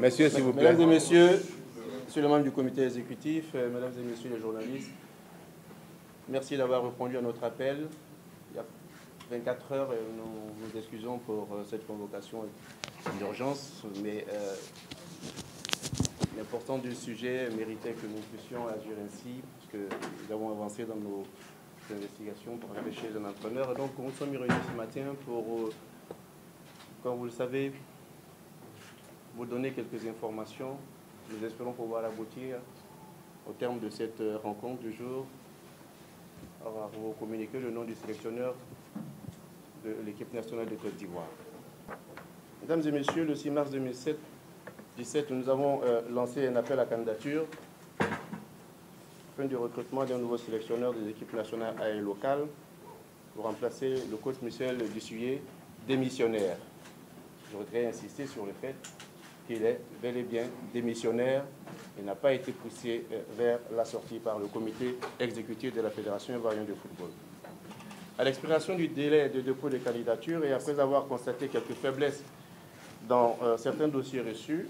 Messieurs, s'il vous plaît. Mesdames et messieurs, monsieur le membre du comité exécutif, mesdames et messieurs les journalistes, merci d'avoir répondu à notre appel. Il y a 24 heures, nous nous excusons pour cette convocation d'urgence, mais l'importance du sujet méritait que nous puissions agir ainsi, puisque nous avons avancé dans nos investigations pour empêcher les entrepreneurs. Donc, nous sommes réunis ce matin pour, comme vous le savez, vous donner quelques informations. Nous espérons pouvoir aboutir au terme de cette rencontre du jour à vous communiquer le nom du sélectionneur de l'équipe nationale de Côte d'Ivoire. Mesdames et messieurs, le 6 mars 2017, nous avons lancé un appel à candidature afin du recrutement d'un nouveau sélectionneur des équipes nationales et locales pour remplacer le coach Michel Dussuyer, démissionnaire. Je voudrais insister sur le fait qu'il est bel et bien démissionnaire et n'a pas été poussé vers la sortie par le comité exécutif de la Fédération ivoirienne de football. À l'expiration du délai de dépôt de candidature et après avoir constaté quelques faiblesses dans certains dossiers reçus,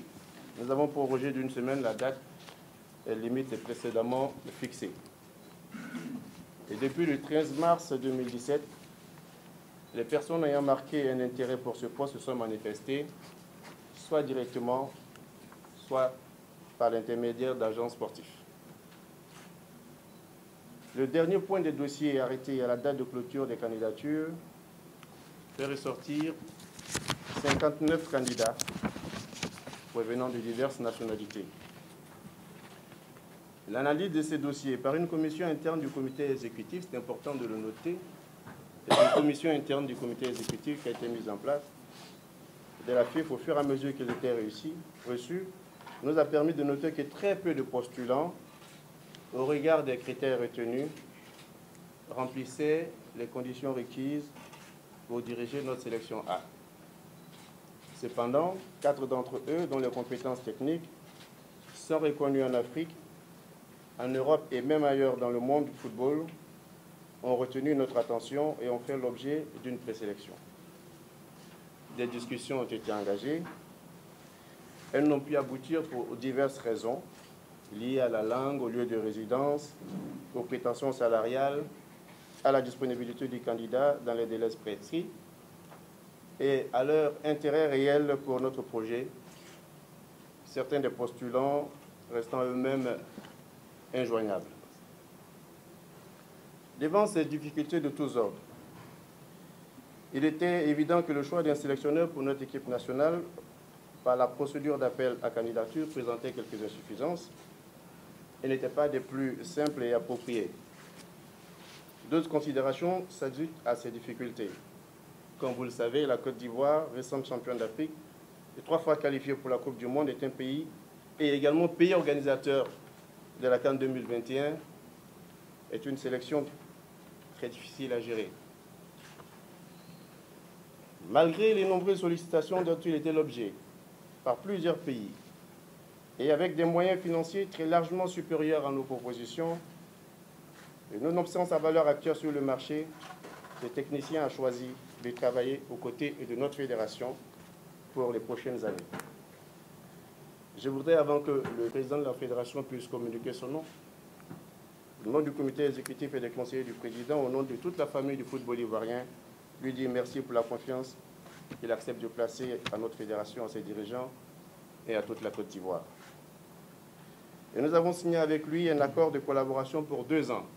nous avons prorogé d'une semaine la date limite précédemment fixée. Et depuis le 13 mars 2017, les personnes ayant marqué un intérêt pour ce poste se sont manifestées, soit directement, soit par l'intermédiaire d'agents sportifs. Le dernier point des dossiers arrêté à la date de clôture des candidatures fait ressortir 59 candidats provenant de diverses nationalités. L'analyse de ces dossiers par une commission interne du comité exécutif, c'est important de le noter, c'est une commission interne du comité exécutif qui a été mise en place de la FIF au fur et à mesure qu'il était reçu, nous a permis de noter que très peu de postulants, au regard des critères retenus, remplissaient les conditions requises pour diriger notre sélection A. Cependant, 4 d'entre eux, dont les compétences techniques, sont reconnus en Afrique, en Europe et même ailleurs dans le monde du football, ont retenu notre attention et ont fait l'objet d'une présélection. Des discussions ont été engagées. Elles n'ont pu aboutir pour diverses raisons, liées à la langue, au lieu de résidence, aux prétentions salariales, à la disponibilité du candidat dans les délais prescrits et à leur intérêt réel pour notre projet, certains des postulants restant eux-mêmes injoignables. Devant ces difficultés de tous ordres, il était évident que le choix d'un sélectionneur pour notre équipe nationale, par la procédure d'appel à candidature, présentait quelques insuffisances et n'était pas des plus simples et appropriées. D'autres considérations s'ajoutent à ces difficultés. Comme vous le savez, la Côte d'Ivoire, récente championne d'Afrique et 3 fois qualifiée pour la Coupe du Monde, est un pays et également pays organisateur de la CAN 2021, est une sélection très difficile à gérer. Malgré les nombreuses sollicitations dont il était l'objet par plusieurs pays et avec des moyens financiers très largement supérieurs à nos propositions, et nonobstant sa valeur actuelle sur le marché, le technicien a choisi de travailler aux côtés de notre fédération pour les prochaines années. Je voudrais, avant que le président de la fédération puisse communiquer son nom, au nom du comité exécutif et des conseillers du président, au nom de toute la famille du football ivoirien, lui dire merci pour la confiance qu'il accepte de placer à notre fédération, à ses dirigeants et à toute la Côte d'Ivoire. Et nous avons signé avec lui un accord de collaboration pour 2 ans,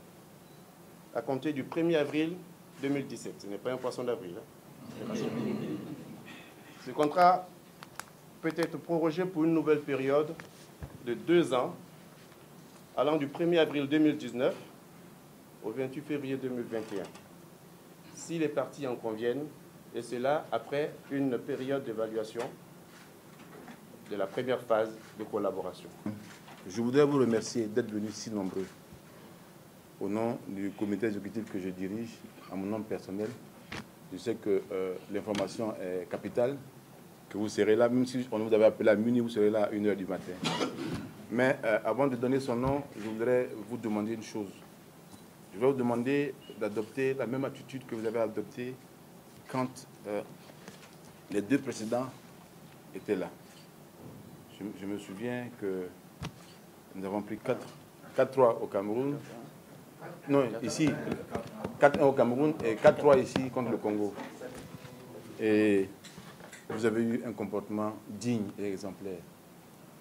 à compter du 1er avril 2017. Ce n'est pas un poisson d'avril. Hein. Ce contrat peut être prorogé pour une nouvelle période de 2 ans, allant du 1er avril 2019 au 28 février 2021. Si les parties en conviennent, et cela après une période d'évaluation de la première phase de collaboration. Je voudrais vous remercier d'être venus si nombreux. Au nom du comité exécutif que je dirige, à mon nom personnel, je sais que l'information est capitale, que vous serez là, même si on vous avait appelé à minuit, vous serez là à 1h du matin. Mais avant de donner son nom, je voudrais vous demander une chose. Je vais vous demander d'adopter la même attitude que vous avez adoptée quand les 2 précédents étaient là. Je je me souviens que nous avons pris 4-3 au Cameroun. Non, ici, 4-1 au Cameroun et 4-3 ici contre le Congo. Et vous avez eu un comportement digne et exemplaire.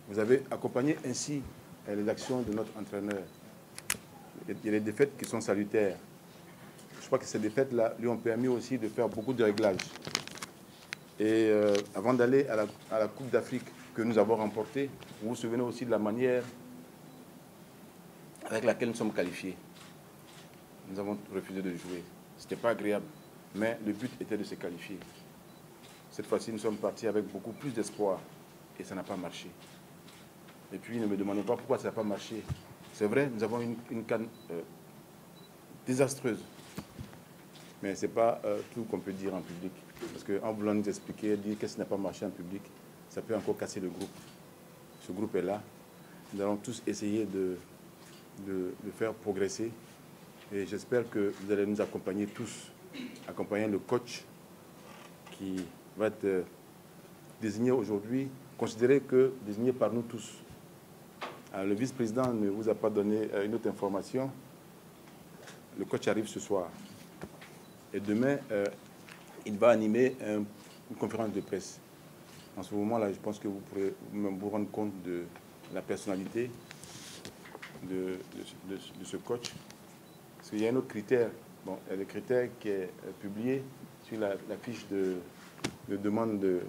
Vous avez accompagné ainsi les actions de notre entraîneur. Il y a des défaites qui sont salutaires. Je crois que ces défaites-là lui ont permis aussi de faire beaucoup de réglages. Et avant d'aller à la Coupe d'Afrique que nous avons remportée, vous vous souvenez aussi de la manière avec laquelle nous sommes qualifiés. Nous avons refusé de jouer. Ce n'était pas agréable, mais le but était de se qualifier. Cette fois-ci, nous sommes partis avec beaucoup plus d'espoir et ça n'a pas marché. Et puis, ne me demandez pas pourquoi ça n'a pas marché. C'est vrai, nous avons une CAN désastreuse. Mais ce n'est pas tout qu'on peut dire en public. Parce qu'en voulant nous expliquer, dire qu'est-ce qui n'a pas marché en public, ça peut encore casser le groupe. Ce groupe est là. Nous allons tous essayer de faire progresser. Et j'espère que vous allez nous accompagner tous, accompagner le coach qui va être désigné aujourd'hui, considéré que désigné par nous tous. Alors, le vice-président ne vous a pas donné une autre information. Le coach arrive ce soir. Et demain, il va animer une conférence de presse. En ce moment-là, je pense que vous pourrez même vous rendre compte de la personnalité de ce coach. Parce qu'il y a un autre critère. Bon, il y a le critère qui est publié sur la fiche de demande de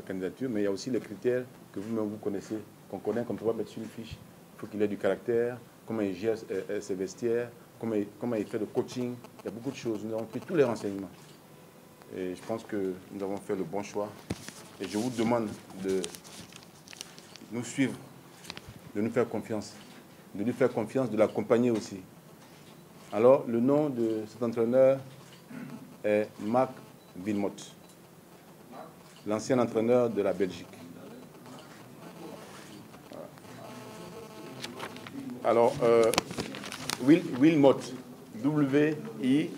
candidature, mais il y a aussi le critère que vous-même vous connaissez, qu'on connaît, qu'on ne peut pas mettre sur une fiche. Il faut qu'il ait du caractère, comment il gère ses vestiaires, comment il fait le coaching. Il y a beaucoup de choses. Nous avons pris tous les renseignements. Et je pense que nous avons fait le bon choix. Et je vous demande de nous suivre, de nous faire confiance, de lui faire confiance, de l'accompagner aussi. Alors, le nom de cet entraîneur est Marc Wilmotte, l'ancien entraîneur de la Belgique. Alors, Wilmotte, W-I-L-M-O-T-S.